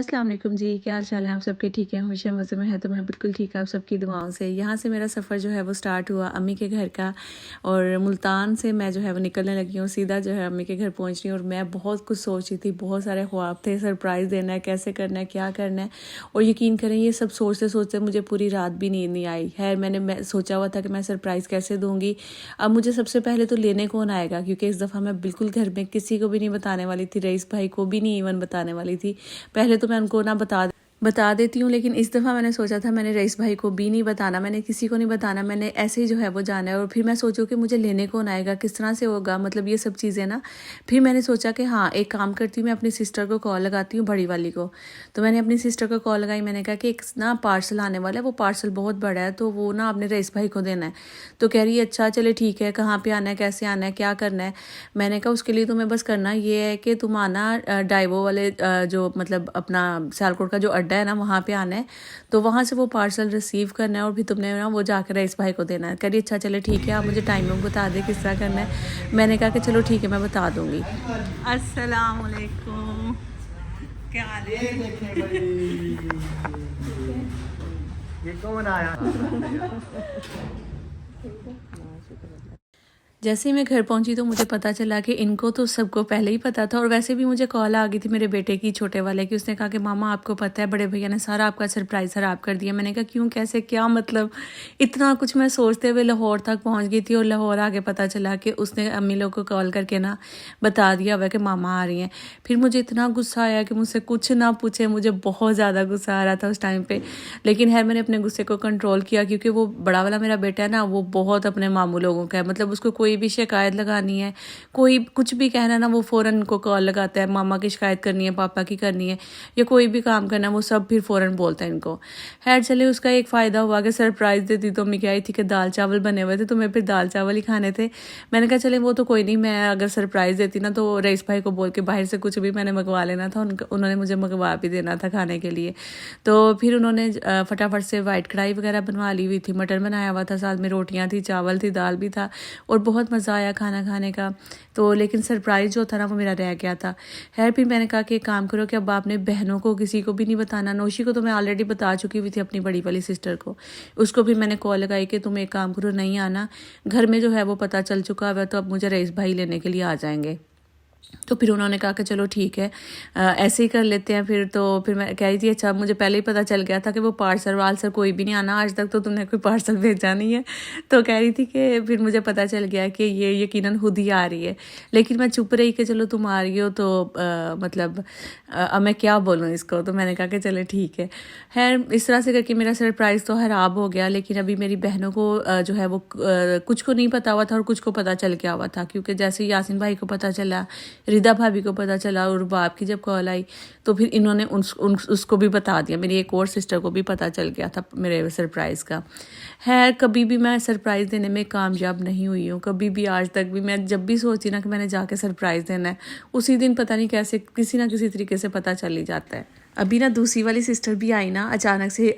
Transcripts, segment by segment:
अस्सलाम वालेकुम जी, क्या हाल चाल है आप सबके? ठीक है, हमेशा मज़े में है तो मैं बिल्कुल ठीक है आप सबकी दुआओं से। यहाँ से मेरा सफ़र जो है वो स्टार्ट हुआ अम्मी के घर का, और मुल्तान से मैं जो है वो निकलने लगी हूँ, सीधा जो है अम्मी के घर पहुँच रही हूँ। और मैं बहुत कुछ सोच रही थी, बहुत सारे ख्वाब थे, सरप्राइज़ देना है, कैसे करना है, क्या करना है। और यकीन करें ये सब सोचते सोचते मुझे पूरी रात भी नींद नहीं आई है। मैं सोचा हुआ था कि मैं सरप्राइज़ कैसे दूँगी। अब मुझे सबसे पहले तो लेने कौन आएगा, क्योंकि इस दफ़ा मैं बिल्कुल घर में किसी को भी नहीं बताने वाली थी, रईस भाई को भी नहीं इवन बताने वाली थी। पहले तो मैं उनको ना बता देती हूँ, लेकिन इस दफ़ा मैंने सोचा था मैंने रईस भाई को भी नहीं बताना, मैंने किसी को नहीं बताना, मैंने ऐसे ही जो है वो जाना है। और फिर मैं सोचूँ कि मुझे लेने कौन आएगा, किस तरह से होगा, मतलब ये सब चीज़ें ना। फिर मैंने सोचा कि हाँ, एक काम करती हूँ, मैं अपनी सिस्टर को कॉल लगाती हूँ, बड़ी वाली को। तो मैंने अपनी सिस्टर को कॉल लगाई, मैंने कहा कि एक ना पार्सल आने वाला है, वो पार्सल बहुत बड़ा है, तो वो ना आपने रईस भाई को देना है। तो कह रही है अच्छा चले ठीक है, कहाँ पर आना है, कैसे आना है, क्या करना है। मैंने कहा उसके लिए तुम्हें बस करना ये है कि तुम आना डाइवो वाले जो मतलब अपना सियालकोट का जो अड्डा है ना, वहाँ पे आना है। तो वहाँ से वो पार्सल रिसीव करना है और फिर तुमने ना वो जाकर रईस भाई को देना है। कह रही अच्छा चले ठीक है, आप मुझे टाइमिंग बता दें किस तरह करना है। मैंने कहा कि चलो ठीक है, मैं बता दूँगी। अस्सलाम वालेकुम, क्या हाल है? ये कौन आया? जैसे ही मैं घर पहुंची तो मुझे पता चला कि इनको तो सबको पहले ही पता था। और वैसे भी मुझे कॉल आ गई थी मेरे बेटे की, छोटे वाले की। उसने कहा कि मामा आपको पता है बड़े भैया ने सारा आपका सरप्राइज़ ख़राब कर दिया। मैंने कहा क्यों, कैसे, क्या मतलब। इतना कुछ मैं सोचते हुए लाहौर तक पहुंच गई थी, और लाहौर आके पता चला कि उसने अम्मी लोग को कॉल करके ना बता दिया हुआ कि मामा आ रही हैं। फिर मुझे इतना गुस्सा आया कि मुझसे कुछ ना पूछे, मुझे बहुत ज़्यादा गुस्सा आ रहा था उस टाइम पर। लेकिन है मैंने अपने गुस्से को कंट्रोल किया, क्योंकि वो बड़ा वाला मेरा बेटा है ना, वो बहुत अपने मामू लोगों का है। मतलब उसको कोई भी शिकायत लगानी है, कोई कुछ भी कहना ना, वो फ़ौरन इनको कॉल लगाता है। मामा की शिकायत करनी है, पापा की करनी है, या कोई भी काम करना, वो सब फिर फ़ौरन बोलता है इनको। खैर चले, उसका एक फ़ायदा हुआ कि सरप्राइज़ देती तो मैं क्या ही थी कि दाल चावल बने हुए थे, तो मैं फिर दाल चावल ही खाने थे। मैंने कहा चले वो तो कोई नहीं, मैं अगर सरप्राइज़ देती ना तो रईस भाई को बोल के बाहर से कुछ भी मैंने मंगवा लेना था, उन्होंने मुझे मंगवा भी देना था खाने के लिए। तो फिर उन्होंने फटाफट से वाइट कढ़ाई वगैरह बनवा ली हुई थी, मटन बनाया हुआ था, साथ में रोटियाँ थी, चावल थी, दाल भी था, और बहुत मज़ा आया खाना खाने का। तो लेकिन सरप्राइज़ जो था ना वो मेरा रह गया था। खैर फिर मैंने कहा कि एक काम करो कि अब आपने बहनों को किसी को भी नहीं बताना। नौशी को तो मैं ऑलरेडी बता चुकी हुई थी, अपनी बड़ी वाली सिस्टर को। उसको भी मैंने कॉल लगाई कि तुम एक काम करो, नहीं आना, घर में जो है वो पता चल चुका है, तो अब मुझे रईस भाई लेने के लिए आ जाएंगे। तो फिर उन्होंने कहा कि चलो ठीक है, ऐसे ही कर लेते हैं फिर। तो फिर मैं कह रही थी अच्छा मुझे पहले ही पता चल गया था कि वो पार्सल वार्सल कोई भी नहीं आना, आज तक तो तुमने कोई पार्सल भेजा नहीं है। तो कह रही थी कि फिर मुझे पता चल गया कि ये यकीनन खुद ही आ रही है। लेकिन मैं चुप रही कि चलो तुम आ रही हो तो मतलब अब मैं क्या बोलूँ इसको। तो मैंने कहा कि चले ठीक है। खैर इस तरह से करके मेरा सरप्राइज़ तो ख़राब हो गया। लेकिन अभी मेरी बहनों को जो है वो कुछ को नहीं पता हुआ था और कुछ को पता चल गया हुआ था, क्योंकि जैसे यासिन भाई को पता चला, रिदा भाभी को पता चला, और बाप की जब कॉल आई तो फिर इन्होंने उसको भी बता दिया। मेरी एक और सिस्टर को भी पता चल गया था मेरे सरप्राइज़ का। खैर कभी भी मैं सरप्राइज़ देने में कामयाब नहीं हुई हूँ, कभी भी आज तक भी। मैं जब भी सोचती ना कि मैंने जाके सरप्राइज़ देना है, उसी दिन पता नहीं कैसे किसी ना किसी तरीके से पता चल ही जाता है। अभी ना दूसरी वाली सिस्टर भी आई ना अचानक से।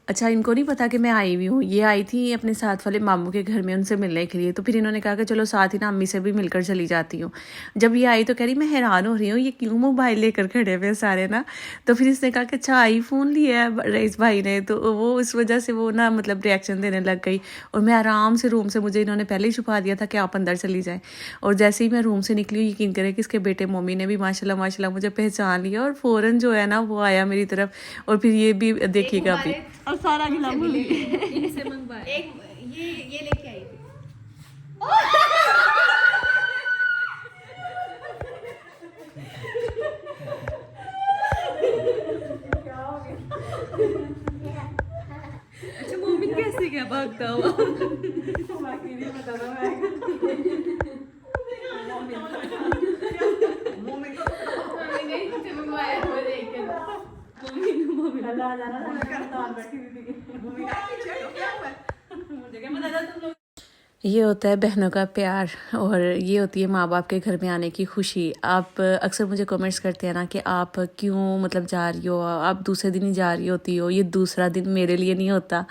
अच्छा इनको नहीं पता कि मैं आई हुई हूँ, ये आई थी अपने साथ वाले मामू के घर में उनसे मिलने के लिए। तो फिर इन्होंने कहा कि चलो साथ ही ना अम्मी से भी मिलकर चली जाती हूँ। जब ये आई तो कह रही मैं हैरान हो रही हूँ, ये क्यों मोबाइल लेकर खड़े हुए सारे ना। तो फिर इसने कहा कि अच्छा आईफोन लिया है रईस भाई ने, तो वो इस वजह से वो ना मतलब रिएक्शन देने लग गई। और मैं आराम से रूम से, मुझे इन्होंने पहले ही छुपा दिया था कि आप अंदर चली जाएँ। और जैसे ही मैं रूम से निकली, यकीन करें कि इसके बेटे मम्मी ने भी माशाल्लाह माशाल्लाह मुझे पहचान लिया, और फ़ौरन जो है ना वो आया मेरी तरफ। और फिर ये भी देखिएगा अभी, और सारा गिला भूल इनसे मंगवाया एक ये लेके आई थी। अच्छा मोमिन कैसे गया भागता हुआ? बाकी नहीं पता था मैं। मोमिन से मंगवाया वो देख के। मोमिन अल्लाह जाना था, मैं करता बैठी हुई थी। मोमिन क्या हुआ? मुझे क्या पता था तुम लोग। ये होता है बहनों का प्यार और ये होती है माँ बाप के घर में आने की खुशी। आप अक्सर मुझे कमेंट्स करते हैं ना कि आप क्यों मतलब जा रही हो, आप दूसरे दिन ही जा रही होती हो, ये दूसरा दिन मेरे लिए नहीं होता।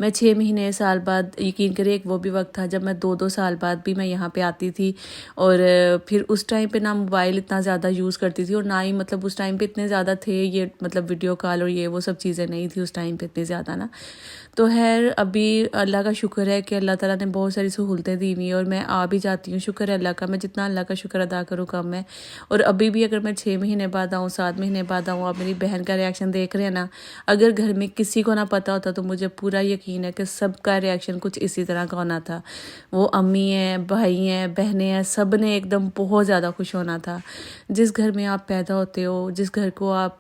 मैं 6 महीने साल बाद, यकीन करें एक वो भी वक्त था जब मैं 2-2 साल बाद भी मैं यहाँ पे आती थी और फिर उस टाइम पे ना मोबाइल इतना ज़्यादा यूज़ करती थी और ना ही मतलब उस टाइम पे इतने ज़्यादा थे ये मतलब वीडियो कॉल और ये वो सब चीज़ें नहीं थी उस टाइम पे इतनी ज़्यादा ना। तो खैर अभी अल्लाह का शुक्र है कि अल्लाह ताला ने बहुत सारी सहूलतें दी हुई हैं और मैं आ भी जाती हूँ। शुक्र है अल्लाह का, मैं जितना अल्लाह का शुक्र अदा करूँ कम है। और अभी भी अगर मैं 6 महीने बाद आऊँ, 7 महीने बाद आऊँ, आप मेरी बहन का रिएक्शन देख रहे हैं ना, अगर घर में किसी को ना पता होता तो मुझे पूरा यकीन है कि सबका रिएक्शन कुछ इसी तरह का होना था। वो अम्मी हैं, भाई हैं, बहनें हैं, सब ने एकदम बहुत ज़्यादा खुश होना था। जिस घर में आप पैदा होते हो, जिस घर को आप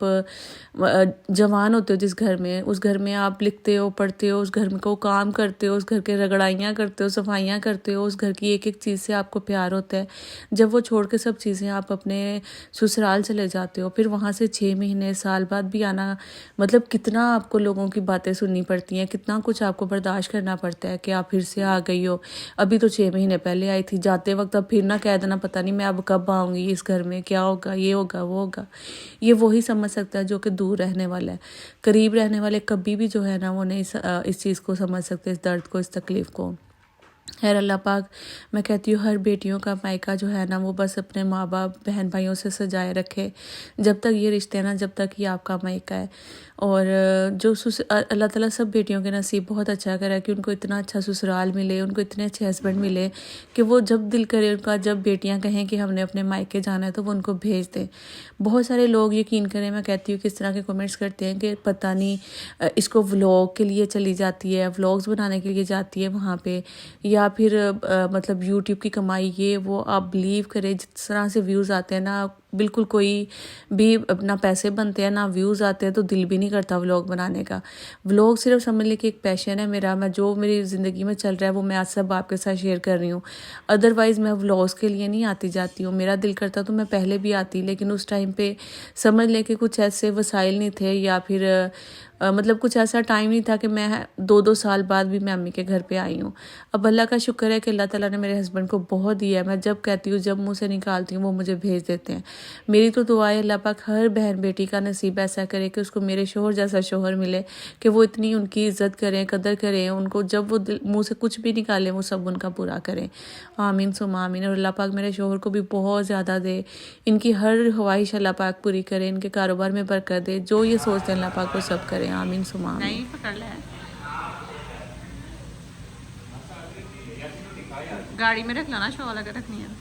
जवान होते हो, जिस घर में, उस घर में आप लिखते हो, पढ़ते हो, उस घर में को काम करते हो, उस घर के रगड़ाइयाँ करते हो, सफाइयाँ करते हो, उस घर की एक एक चीज़ से आपको प्यार होता है। जब वो छोड़ के सब चीज़ें आप अपने ससुराल चले जाते हो, फिर वहाँ से 6 महीने साल बाद भी आना, मतलब कितना आपको लोगों की बातें सुननी पड़ती हैं, कितना कुछ आपको बर्दाश्त करना पड़ता है कि आप फिर से आ गई हो। अभी तो 6 महीने पहले आई थी, जाते वक्त अब फिर ना कह देना पता नहीं मैं अब कब आऊँगी इस घर में, क्या होगा, ये होगा, वो होगा। ये वही समझ सकता है जो कि दूर रहने वाला है। करीब रहने वाले कभी भी जो है ना वो नहीं इस चीज़ को समझ सकते, इस दर्द को, इस तकलीफ़ को। खैर अल्लाह पाक, मैं कहती हूँ हर बेटियों का मायका जो है ना वो बस अपने माँ बाप बहन भाइयों से सजाए रखे जब तक ये रिश्ते हैं ना, जब तक ये आपका मायका है। और जो अल्लाह ताला सब बेटियों के नसीब बहुत अच्छा करा कि उनको इतना अच्छा ससुराल मिले, उनको इतने अच्छे हस्बैंड मिले कि वो जब दिल करे उनका, जब बेटियां कहें कि हमने अपने मायके जाना है तो वो उनको भेज दें। बहुत सारे लोग यकीन करें, मैं कहती हूँ किस तरह के कमेंट्स करते हैं कि पता नहीं इसको व्लॉग के लिए चली जाती है, व्लॉग्स बनाने के लिए जाती है वहाँ पे, या फिर मतलब यूट्यूब की कमाई, ये वो। आप बिलीव करें जिस तरह से व्यूज़ आते हैं ना, बिल्कुल कोई भी अपना पैसे बनते हैं ना व्यूज़ आते हैं, तो दिल भी नहीं करता व्लॉग बनाने का। व्लॉग सिर्फ समझ लें कि एक पैशन है मेरा, मैं जो मेरी ज़िंदगी में चल रहा है वो मैं आज सब आपके साथ शेयर कर रही हूँ। अदरवाइज़ मैं व्लॉग्स के लिए नहीं आती जाती हूँ। मेरा दिल करता तो मैं पहले भी आती, लेकिन उस टाइम पे समझ लें कि कुछ ऐसे वसाइल नहीं थे, या फिर मतलब कुछ ऐसा टाइम नहीं था कि मैं 2-2 साल बाद भी मैं अम्मी के घर पे आई हूँ। अब अल्लाह का शुक्र है कि अल्लाह ताला ने मेरे हस्बैंड को बहुत दिया है। मैं जब कहती हूँ, जब मुंह से निकालती हूँ, वो मुझे भेज देते हैं। मेरी तो दुआ है अल्लाह पाक हर बहन बेटी का नसीब ऐसा करे कि उसको मेरे शोहर जैसा शोहर मिले, कि वो इतनी उनकी इज़्ज़त करें, कदर करें, उनको जब वो मुँह से कुछ भी निकालें वो सब उनका पूरा करें। आमीन सुम्मा आमीन। और अल्लाह पाक मेरे शोहर को भी बहुत ज़्यादा दे, इनकी हर ख्वाहिश अल्लाह पाक पूरी करे, इनके कारोबार में बरकत दे, जो ये सोचते हैं अल्लाह पाक वो सब करे। आमीन सुम्मा आमीन। नहीं पकड़ ले, गाड़ी में रख लाना, शॉल अगर रखनी है।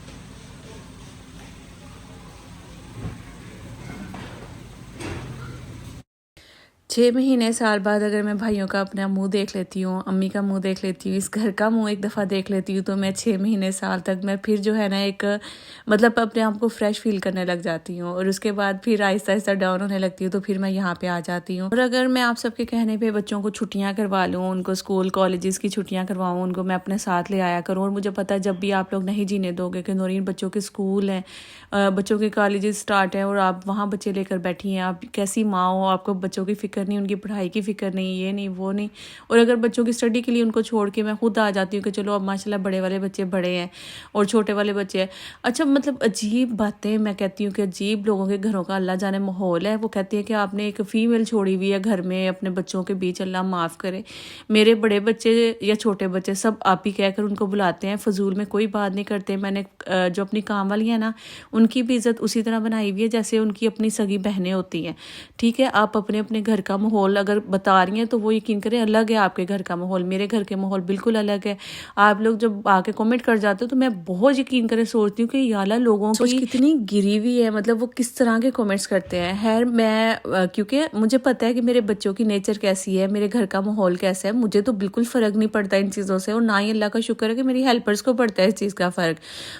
6 महीने साल बाद अगर मैं भाइयों का अपना मुंह देख लेती हूँ, अम्मी का मुंह देख लेती हूँ, इस घर का मुंह एक दफ़ा देख लेती हूँ, तो मैं 6 महीने साल तक मैं फिर जो है ना एक मतलब अपने आप को फ्रेश फील करने लग जाती हूँ। और उसके बाद फिर आहिस्ता आहिस्ता डाउन होने लगती हूँ, तो फिर मैं यहाँ पे आ जाती हूँ। और अगर मैं आप सबके कहने पे बच्चों को छुट्टियाँ करवा लूँ, उनको स्कूल कॉलेजेस की छुट्टियाँ करवाऊँ, उनको मैं अपने साथ ले आया करूँ। और मुझे पता है जब भी आप लोग नहीं जीने दोगे कि नौरीन बच्चों के स्कूल हैं, बच्चों के कॉलेजेस स्टार्ट हैं और आप वहाँ बच्चे लेकर बैठी हैं, आप कैसी माँ हो, आपको बच्चों की फ़िक्र नहीं, उनकी पढ़ाई की फ़िक्र नहीं, ये नहीं वो नहीं। और अगर बच्चों की स्टडी के लिए उनको छोड़ के मैं खुद आ जाती हूँ कि चलो अब माशाल्लाह बड़े वाले बच्चे बड़े हैं और छोटे वाले बच्चे हैं। अच्छा, मतलब अजीब बातें, मैं कहती हूँ कि अजीब लोगों के घरों का अल्लाह जाने माहौल है। वो कहते हैं कि आपने एक फ़ीमेल छोड़ी हुई है घर में अपने बच्चों के बीच, अल्लाह माफ़ करे। मेरे बड़े बच्चे या छोटे बच्चे सब आप ही कहकर उनको बुलाते हैं, फजूल में कोई बात नहीं करते। मैंने जो अपनी काम वाली है ना, उनकी भी इज़्ज़त उसी तरह बनाई हुई है जैसे उनकी अपनी सगी बहनें होती हैं। ठीक है, आप अपने अपने घर का माहौल अगर बता रही हैं तो वो यकीन करें अलग है आपके घर का माहौल, मेरे घर के माहौल बिल्कुल अलग है। आप लोग जब आके कमेंट कर जाते हो तो मैं बहुत यकीन करें सोचती हूँ कि याला लोगों की कितनी गिरी हुई है, मतलब वो किस तरह के कमेंट्स करते हैं। खैर मैं क्योंकि मुझे पता है कि मेरे बच्चों की नेचर कैसी है, मेरे घर का माहौल कैसा है, मुझे तो बिल्कुल फ़र्क नहीं पड़ता इन चीज़ों से। और ना ही अल्लाह का शुक्र है कि मेरी हेल्पर्स को पड़ता है इस चीज़ का फ़र्क।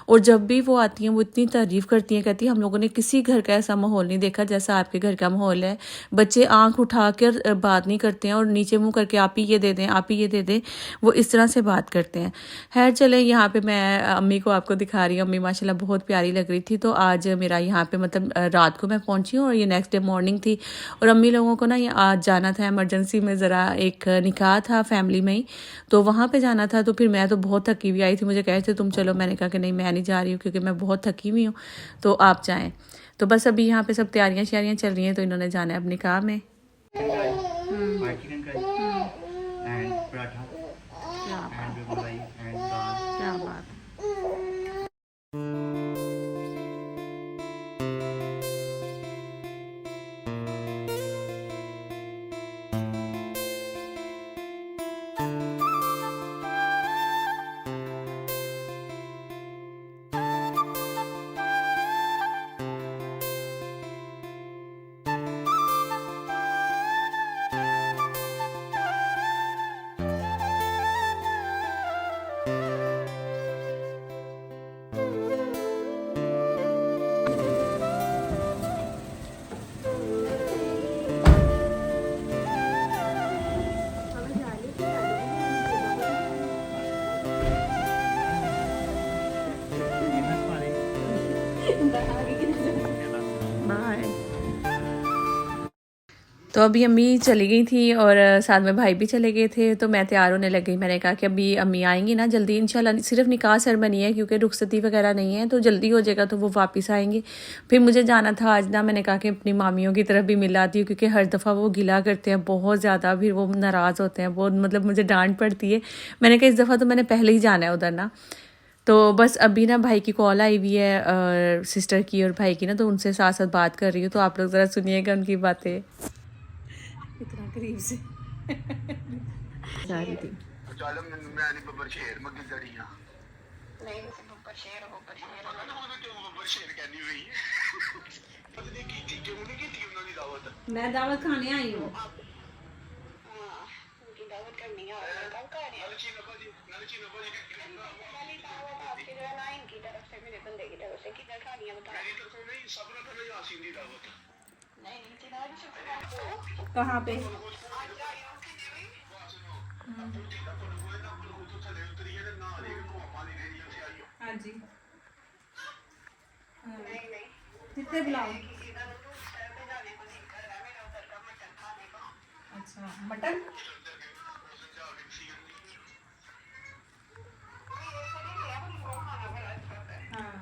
और जब भी वो आती हैं वो इतनी तारीफ़ करती हैं, कहती हैं हम लोगों ने किसी घर का ऐसा माहौल नहीं देखा जैसा आपके घर का माहौल है। बच्चे आंख उठा कर बात नहीं करते हैं और नीचे मुंह करके आप ही ये दे दें, आप ही ये दे दें, वो इस तरह से बात करते हैं। खैर चले, यहाँ पे मैं अम्मी को आपको दिखा रही हूँ। अम्मी माशाल्लाह बहुत प्यारी लग रही थी। तो आज मेरा यहाँ पे मतलब रात को मैं पहुँची हूँ और ये नेक्स्ट डे मॉर्निंग थी। और अम्मी लोगों को ना ये आज जाना था इमरजेंसी में, ज़रा एक निकाह था फैमिली में ही, तो वहाँ पे जाना था। तो फिर मैं तो बहुत थकी हुई आई थी, मुझे कहे थे तुम चलो, मैंने कहा कि नहीं मैं नहीं जा रही हूँ क्योंकि मैं बहुत थकी हुई हूँ, तो आप जाएँ। तो बस अभी यहाँ पे सब तैयारियाँ श्यारियाँ चल रही हैं, तो इन्होंने जाना है अब निकाह में। क्या बात। तो अभी अम्मी चली गई थी और साथ में भाई भी चले गए थे, तो मैं तैयार होने लग गई। मैंने कहा कि अभी अम्मी आएंगी ना जल्दी इंशाल्लाह, सिर्फ निकाह सेरेमनी है क्योंकि रुखसती वगैरह नहीं है, तो जल्दी हो जाएगा तो वो वापस आएंगी। फिर मुझे जाना था आज ना, मैंने कहा कि अपनी मामियों की तरफ भी मिल आती हूँ क्योंकि हर दफ़ा वो गिला करते हैं बहुत ज़्यादा, फिर वो नाराज़ होते हैं बहुत, मतलब मुझे डांट पड़ती है। मैंने कहा इस दफ़ा तो मैंने पहले ही जाना है उधर ना। तो बस अभी ना भाई की कॉल आई हुई है सिस्टर की और भाई की ना, तो उनसे साथ साथ बात कर रही हूँ, तो आप लोग ज़रा सुनिएगा उनकी बातें। इतना करीब से जा रही थी। चल मैं नहीं बब्बर शेर मगी जड़ियां नहीं बब्बर शेर क्यों बब्बर शेर कहनी हुई पता नहीं की क्यों नहीं की उन्होंने दावत। मैं दावत खाने आई हूं। उनकी दावत करनी है कब का है नलची नबाजी वाली दावत आपके जो ना इनकी तरफ से मेरे बंदे की तरफ से किधर खानी है बता। मेरी तरफ से नहीं सब्र कर यासीन दी दावत कहाँ पे? हाँ जी कितने बुलाओ? अच्छा मटन। हाँ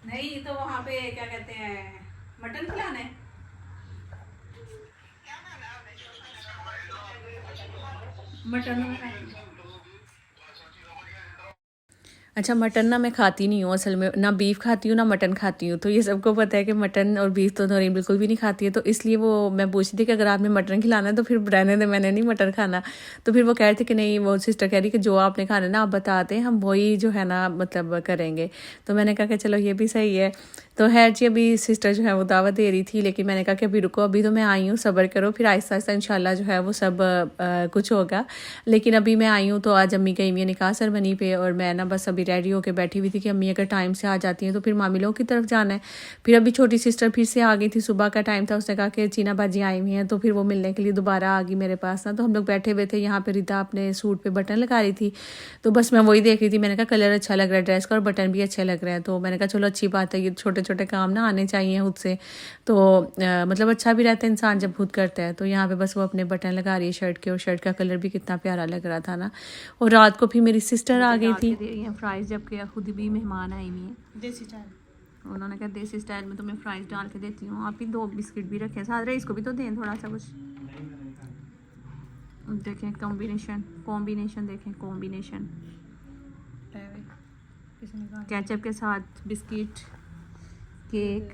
नहीं तो वहाँ पे क्या कहते हैं मटन खिलाना है। मटन अच्छा, मटन ना मैं खाती नहीं हूँ असल में, ना बीफ खाती हूँ ना मटन खाती हूँ। तो ये सबको पता है कि मटन और बीफ तो नौरीन बिल्कुल भी नहीं खाती है, तो इसलिए वो मैं पूछती थी कि अगर आपने मटन खिलाना है तो फिर रहने दे, मैंने नहीं मटन खाना। तो फिर वो कह रहे थे कि नहीं, वो सिस्टर कह रही कि जो आपने खाना ना आप बताते हैं, हम वही जो है ना मतलब करेंगे। तो मैंने कहा कि चलो ये भी सही है। तो खैर जी अभी सिस्टर जो है वो दावत दे रही थी, लेकिन मैंने कहा कि अभी रुको, अभी तो मैं आई हूँ, सब्र करो, फिर आहिस्ता आहिस्ता इंशाल्लाह जो है वो सब कुछ होगा। लेकिन अभी मैं आई हूँ तो आज अम्मी गई हुई है निकाह सेरेमनी पे, और मैं ना बस अभी रेडी होकर बैठी हुई थी कि अम्मी अगर टाइम से आ जाती हैं तो फिर मामी लोगों की तरफ जाना है। फिर अभी छोटी सिस्टर फिर से आ गई थी, सुबह का टाइम था, उसने कहा कि चीना बाजी आई हुई हैं, तो फिर वो मिलने के लिए दोबारा आ गई मेरे पास ना। तो हम लोग बैठे हुए थे यहाँ पे, रिदा अपने सूट पे बटन लगा रही थी, तो बस मैं वही देख रही थी। मैंने कहा कलर अच्छा लग रहा है ड्रेस का और बटन भी अच्छे लग रहे हैं, तो मैंने कहा चलो अच्छी बात है, ये छोटे छोटे काम ना आने चाहिए खुद से, तो मतलब अच्छा भी रहता है इंसान जब खुद करता है। तो यहाँ पे बस वो अपने बटन लगा रही है शर्ट के, और शर्ट का कलर भी कितना प्यारा लग रहा था ना। और रात को फिर मेरी सिस्टर आ गई थी फ्राइज, जबकि खुद भी मेहमान आई हुई हैं देसी स्टाइल। उन्होंने कहा देसी स्टाइल में तो मैं फ्राइज डाल के देती हूँ। आप ही 2 बिस्किट भी रखें साथ, रहे इसको भी तो दें थोड़ा सा कुछ। देखें कॉम्बिनेशन देखें कॉम्बिनेशन, केचप के साथ बिस्किट केक।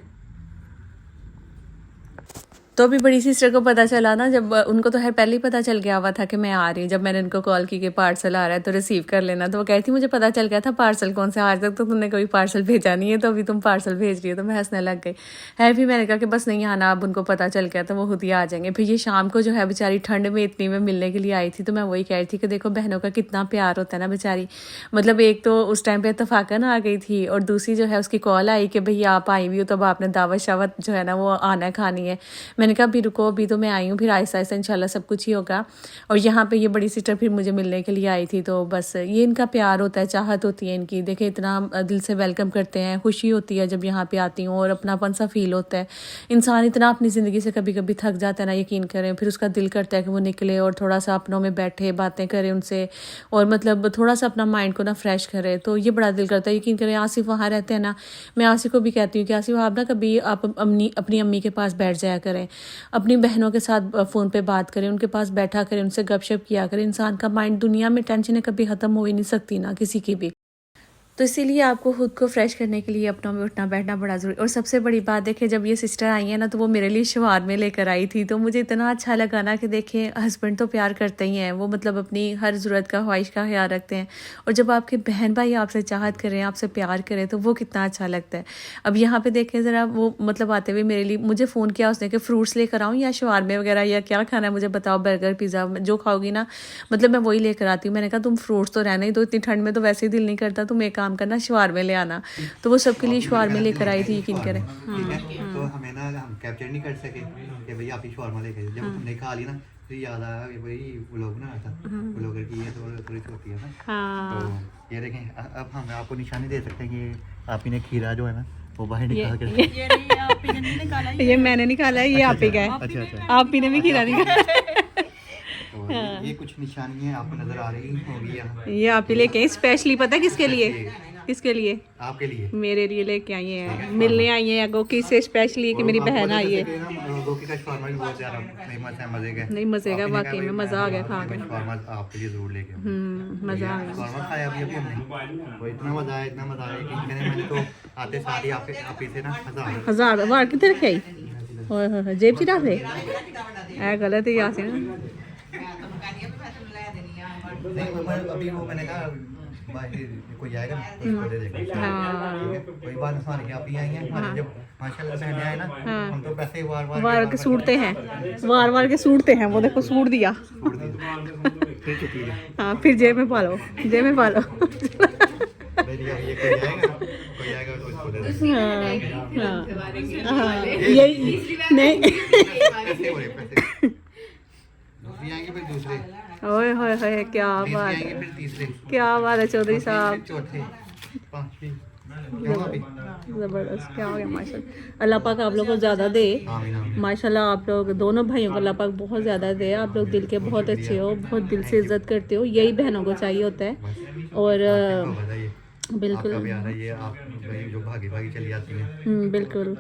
तो अभी बड़ी सिस्टर को पता चला ना, जब उनको तो है पहले ही पता चल गया हुआ था कि मैं आ रही हूँ। जब मैंने उनको कॉल की कि पार्सल आ रहा है तो रिसीव कर लेना, तो वो कहती थी मुझे पता चल गया था पार्सल कौन सा, आज तक तो तुमने कोई पार्सल भेजा नहीं है, तो अभी तुम पार्सल भेज रही हो। तो मैं हंसने लग गई है। फिर मैंने कहा कि बस नहीं आना, अब उनको पता चल गया तो वो खुद ही आ जाएंगे। फिर ये शाम को जो है बेचारी ठंड में इतनी में मिलने के लिए आई थी, तो मैं वही कह रही थी कि देखो बहनों का कितना प्यार होता है ना बेचारी। मतलब एक तो उस टाइम पे इत्तफाकन आ गई थी, और दूसरी जो है उसकी कॉल आई कि भई आप आई हुई हो तो अब आपने दावत शावत जो है ना वो आना खानी है। मैंने मैंने कहा अभी रुको, अभी तो मैं आई हूँ, फिर आहिस्ता आहिस्ता इंशाल्लाह सब कुछ ही होगा। और यहाँ पे ये बड़ी सिस्टर फिर मुझे मिलने के लिए आई थी, तो बस ये इनका प्यार होता है, चाहत होती है इनकी। देखे इतना दिल से वेलकम करते हैं, खुशी होती है जब यहाँ पे आती हूँ और अपनापन सा फील होता है। इंसान इतना अपनी ज़िंदगी से कभी कभी थक जाता है ना, यकीन करें, फिर उसका दिल करता है कि वो निकले और थोड़ा सा अपनों में बैठे, बातें करें उनसे, और मतलब थोड़ा सा अपना माइंड को ना फ्रेश करे। तो ये बड़ा दिल करता है। यकीन करें आसिफ वहाँ रहते हैं ना, मैं आसिफ को भी कहती हूँ कि आसिफ आप ना कभी आप अपनी अम्मी के पास बैठ जाया करें, अपनी बहनों के साथ फ़ोन पे बात करें, उनके पास बैठा करें, उनसे गपशप किया करें। इंसान का माइंड, दुनिया में टेंशनें कभी ख़त्म हो ही नहीं सकती ना किसी की भी। तो इसीलिए आपको खुद को फ्रेश करने के लिए अपनों में उठना बैठना बड़ा ज़रूरी। और सबसे बड़ी बात देखिए, जब ये सिस्टर आई है ना, तो वो मेरे लिए शवार में लेकर आई थी, तो मुझे इतना अच्छा लगा ना कि देखें हस्बैंड तो प्यार करते ही हैं, वो मतलब अपनी हर ज़रूरत का, ख्वाहिश का ख्याल रखते हैं। और जब आपके बहन भाई आपसे चाहत करें, आपसे प्यार करें, तो वो कितना अच्छा लगता है। अब यहाँ पे देखें ज़रा, वो मतलब आते हुए मेरे लिए मुझे फ़ोन किया उसने कि फ्रूट्स लेकर आऊँ या शवारमे वगैरह या क्या खाना है मुझे बताओ, बर्गर पिज़्ज़ा जो खाओगी ना, मतलब मैं वही लेकर आती हूँ। मैंने कहा तुम फ्रूट्स तो रहने ही दो, इतनी ठंड में तो वैसे ही दिल नहीं करता, तुम एक काम करना शवारमे आना। तो वो सबके लिए शवारमे लेकर आई थी, यकीन करें। तो हमें ना हम कैप्चर नहीं कर सके कि भाई आप ही शवारमा लेके, जब हमने खा ली ना तो याद आया कि भाई व्लॉग बनाना था, व्लॉगर की ये तो थोड़ी छोटी है ना। तो ये देखें, अब हम आपको निशानी दे सकते हैं कि आप ही ने खीरा जो है ना वो बाहर निकाल के, ये मैंने निकाला है, ये आप ही का है। अच्छा, आप ही ने भी खीरा निकाला। तो ये कुछ निशानियाँ आपको नजर आ रही होंगी यहाँ। ये आप ही लेके आई स्पेशली, पता है किसके लिए? किसके लिए? आपके लिए, मेरे लिए लेके आई हैं, मिलने आई हैं गोकी से स्पेशली कि मेरी बहन आई है। गोकी का शवारमा भी बहुत ज़्यादा फेमस है, मज़े का। नहीं मज़े का, वाकई में मज़ा आ गया खा के। शवारमा आपके लिए ज़रूर लेके मज़ा आ गया। शवारमा खाया अभी हमने, वो इतना मज़ा आया, इतना मज़ा आया कि मैंने तो आते साथ ही आप से ना 1000 बार कितने रखे आई? ओए जेब च डाल दे, गलत है यहाँ से ना। अभी वो मैंने कहा कोई आएगा ना तो उसको दे देगा। हाँ, कोई बात नहीं, आप ही आई हैं हमारे, जब माशाल्लाह से आए ना, हम तो पैसे वार के सूटते हैं, वार के सूटते हैं। वो देखो सूट दिया, फिर चुकी है। हाँ फिर जेब में पा लो, जेब में पा लो। ये कोई आएगा तो उसको दे देगा। हाँ, यही नहीं। पैसे हो रहे, पैसे दूसरी आएंगे, फिर दूसरे ओए होए होए, क्या बात आएंगे, है, फिर तीसरे, क्या बात है चौधरी साहब, चौथे, पांचवी। ज़बरदस्त, क्या हो गया माशाल्लाह। अल्लाह पाक आप लोग को ज़्यादा दे माशाल्लाह। आप लोग दोनों भाइयों को अल्लाह पाक बहुत ज़्यादा दे। आप लोग दिल के बहुत अच्छे हो, बहुत दिल से इज्जत करते हो, यही बहनों को चाहिए होता है। और बिल्कुल ये आप जो भागी भागी चली आती है, बिल्कुल।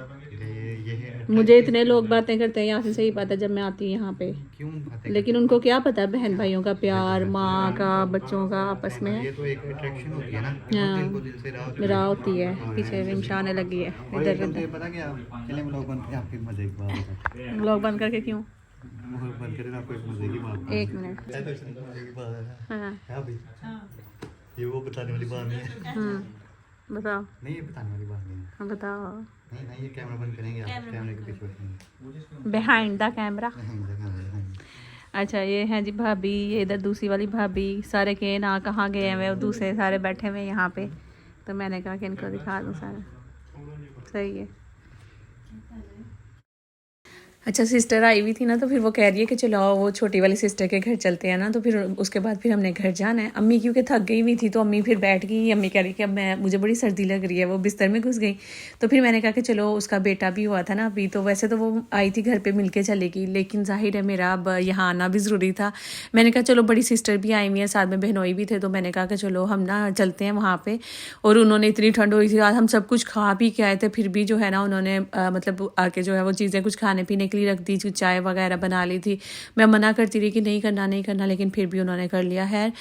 ये है। मुझे इतने लोग बातें करते हैं यहाँ से, सही बात है, जब मैं आती हूँ यहाँ पे, क्यों बातें, लेकिन उनको क्या पता बहन भाइयों का प्यार, माँ का, बच्चों का आपस में ये तो एक अट्रैक्शन होती है ना, हाँ। दिल को दिल से राह होती है, पीछे रिमशा आने लगी है इधर एकदम उधर। से पता क्या, चले व्लॉग बंद करके आपके मजे की बात बताते हैं। लोग बंद करके क्यों? व्लॉग बंद करें आपको एक मजे की बात। एक मिनट। है तो इसमें मजे की बात है। हाँ है भाई, ये वो बताने वाली बात नहीं है। बताओ। नहीं, ये बताने वाली बात नहीं है। हाँ बताओ। नहीं, ये कैमरा बंद करेंगे, आप कैमरे के पीछे बैठेंगे, बिहाइंड द कैमरा। हाँ। अच्छा ये हैं जी भाभी, ये इधर दूसरी वाली भाभी, सारे के ना कहाँ गए हैं वे, दूसरे सारे बैठे हुए यहाँ पे, तो मैंने कहा कि इनको दिखा दूँ सारा। सही है। अच्छा सिस्टर आई हुई थी ना, तो फिर वो कह रही है कि चलो वो छोटी वाली सिस्टर के घर चलते हैं ना, तो फिर उसके बाद फिर हमने घर जाना है। अम्मी क्योंकि थक गई हुई थी, तो अम्मी फिर बैठ गई। अम्मी कह रही कि अब मुझे बड़ी सर्दी लग रही है, वो बिस्तर में घुस गई। तो फिर मैंने कहा कि चलो, उसका बेटा भी हुआ था ना अभी, तो वैसे तो वो आई थी घर पर मिल के चलेगी, लेकिन जाहिर है मेरा अब यहाँ आना भी ज़रूरी था। मैंने कहा चलो बड़ी सिस्टर भी आई हुई है, साथ में बहनोई भी थे, तो मैंने कहा कि चलो हम ना चलते हैं वहाँ पर। और उन्होंने इतनी ठंड हुई थी, आज हम सब कुछ खा पी के आए थे, फिर भी जो है ना उन्होंने मतलब आके जो है वो चीज़ें कुछ खाने पीने के लिए रख दी, चाय वगैरह बना ली थी। मैं मना करती रही कि नहीं करना, लेकिन फिर भी उन्होंने कर लिया है।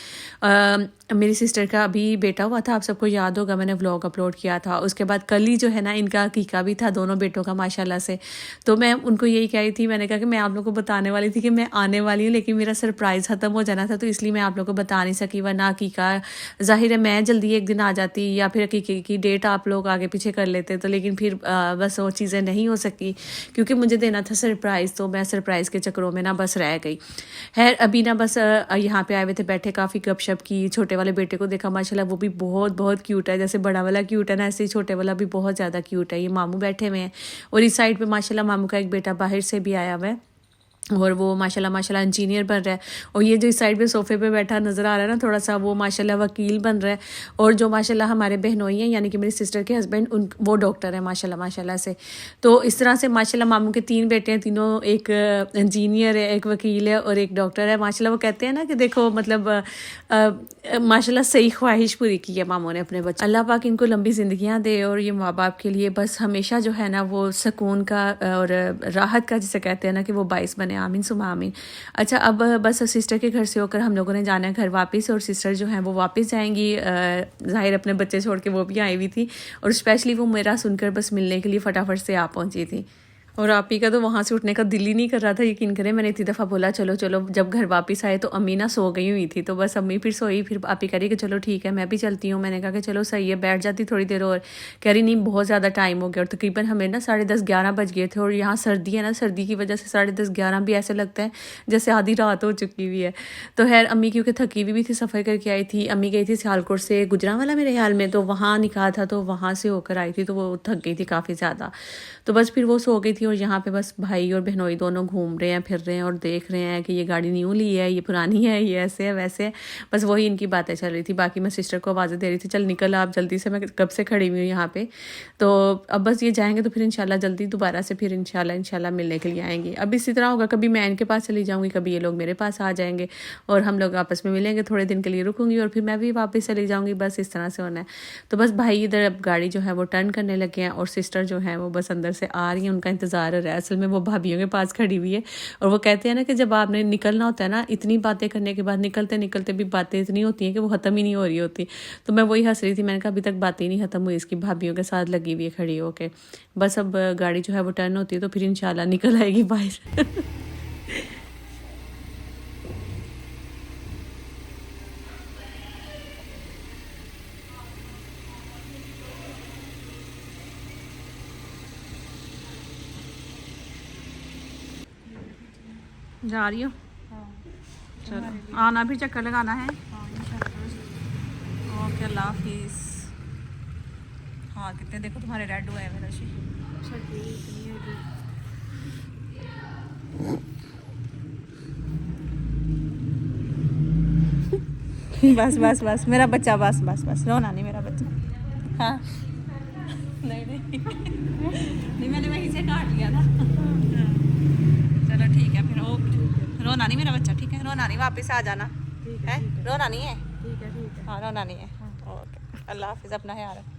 मेरी सिस्टर का अभी बेटा हुआ था, आप सबको याद होगा, मैंने व्लॉग अपलोड किया था। उसके बाद कल ही जो है ना इनका हकीका भी था, दोनों बेटों का माशाल्लाह से। तो मैं उनको यही कह रही थी, मैंने कहा कि मैं आप लोगों को बताने वाली थी कि मैं आने वाली हूँ, लेकिन मेरा सरप्राइज़ ख़त्म हो जाना था, तो इसलिए मैं आप लोगों को बता नहीं सकी। वरना हकीका ज़ाहिर है मैं जल्दी एक दिन आ जाती, या फिर हकीके की डेट आप लोग आगे पीछे कर लेते, तो लेकिन फिर बस वो चीज़ें नहीं हो सकी, क्योंकि मुझे देना था सरप्राइज़, तो मैं सरप्राइज़ के चक्करों में ना बस रह गई। खैर अभी ना बस यहाँ पे आए हुए थे, बैठे काफ़ी गपशप की, छोटे वाले बेटे को देखा माशाल्लाह वो भी बहुत बहुत क्यूट है, जैसे बड़ा वाला क्यूट है ना ऐसे ही छोटे वाला भी बहुत ज़्यादा क्यूट है। ये मामू बैठे हुए हैं और इस साइड पे माशाल्लाह मामू का एक बेटा बाहर से भी आया हुआ है और वो माशाल्लाह इंजीनियर बन रहा है। और ये जो इस साइड पे सोफ़े पे बैठा नज़र आ रहा है ना थोड़ा सा, वो माशाल्लाह वकील बन रहा है। और जो माशाल्लाह हमारे बहनोई हैं यानी कि मेरी सिस्टर के हस्बैंड, उन वो डॉक्टर है माशाल्लाह से। तो इस तरह से माशाल्लाह मामू के 3 बेटे हैं, तीनों एक इंजीनियर है, एक वकील है और एक डॉक्टर है। माशाल्लाह वो कहते हैं ना कि देखो मतलब माशाल्लाह सही ख्वाहिश पूरी की है मामू ने अपने बच्चे। अल्लाह पाक इनको लंबी ज़िंदगियाँ दे और ये माँ बाप के लिए बस हमेशा जो है ना वो सुकून का और राहत का जिसे कहते हैं ना कि वो बाइस बने, आमीन सुमा आमीन। अच्छा अब बस सिस्टर के घर से होकर हम लोगों ने जाना है घर वापस, और सिस्टर जो हैं वो वापस जाएंगी। ज़ाहिर अपने बच्चे छोड़ के वो भी आई हुई थी और स्पेशली वो मेरा सुनकर बस मिलने के लिए फटाफट से आ पहुंची थी। और आप ही का तो वहाँ से उठने का दिल ही नहीं कर रहा था, यकीन करें। मैंने इतनी दफ़ा बोला चलो चलो, जब घर वापस आए तो अम्मी ना सो गई हुई थी, तो बस अम्मी फिर सोई, फिर आप ही कह रही कि चलो ठीक है मैं भी चलती हूँ। मैंने कहा कि चलो सही है, बैठ जाती थोड़ी देर और। कह रही नहीं बहुत ज़्यादा टाइम हो गया, और तकरीबन हमें ना 10:30-11 बज गए थे, और यहाँ सर्दी है ना, सर्दी की वजह से 10:30-11 भी ऐसे लगता है जैसे आधी रात हो चुकी हुई है। तो खैर अम्मी क्योंकि थकी हुई भी थी, सफ़र करके आई थी। अम्मी गई थी सियालकोट से गुजरांवाला मेरे ख्याल में, तो वहाँ निकाह था तो वहाँ से होकर आई थी, तो वो थक गई थी काफ़ी ज़्यादा। तो बस फिर वो सो गई थी और यहाँ पे बस भाई और बहनोई दोनों घूम रहे हैं, फिर रहे हैं और देख रहे हैं कि ये गाड़ी न्यू ली है, ये पुरानी है, ये ऐसे है वैसे है। बस वही इनकी बातें चल रही थी। बाकी मैं सिस्टर को आवाज़ें दे रही थी चल निकल आप जल्दी से, मैं कब से खड़ी हुई हूँ यहाँ पे। तो अब बस ये जाएंगे तो फिर इंशाल्लाह जल्दी दोबारा से फिर इंशाल्लाह मिलने के लिए आएंगे। अब इसी तरह होगा, कभी मैं इनके पास चली जाऊँगी, कभी ये लोग मेरे पास आ जाएंगे और हम लोग आपस में मिलेंगे, थोड़े दिन के लिए रुकूंगी और फिर मैं भी वापस चली जाऊँगी। बस इस तरह से होना है। तो बस भाई इधर अब गाड़ी जो है वो टर्न करने लगे हैं और सिस्टर जो है वो बस अंदर से आ रही है, उनका इंतज़ार हो रहा है। असल में वो भाभीियों के पास खड़ी हुई है और वो कहते हैं ना कि जब आपने निकलना होता है ना, इतनी बातें करने के बाद निकलते निकलते भी बातें इतनी होती हैं कि वो ख़त्म ही नहीं हो रही होती। तो मैं वही हंस रही थी, मैंने कहा अभी तक बातें ही नहीं ख़त्म हुई, इसकी भाभीियों के साथ लगी हुई है खड़ी होके। बस अब गाड़ी जो है वो टर्न होती है तो फिर इंशाल्लाह निकल आएगी बाहर। जा रही हो? चलो आना भी, चक्कर लगाना है। ओके अल्लाह हाफिज़। हाँ कितने देखो तुम्हारे रेड हुए हैं मेरा शी। बस बस बस मेरा बच्चा, बस बस बस रोना नहीं मेरा बच्चा। हाँ नहीं नहीं नहीं मैंने वहीं से काट लिया था। चलो ठीक है फिर, ओके। रोना नहीं मेरा बच्चा, ठीक है रोना नहीं, वापस आ जाना है। रोना नहीं है, ठीक है हाँ रोना नहीं है। ओके अल्लाह हाफिज़, अपना ख्याल रखो।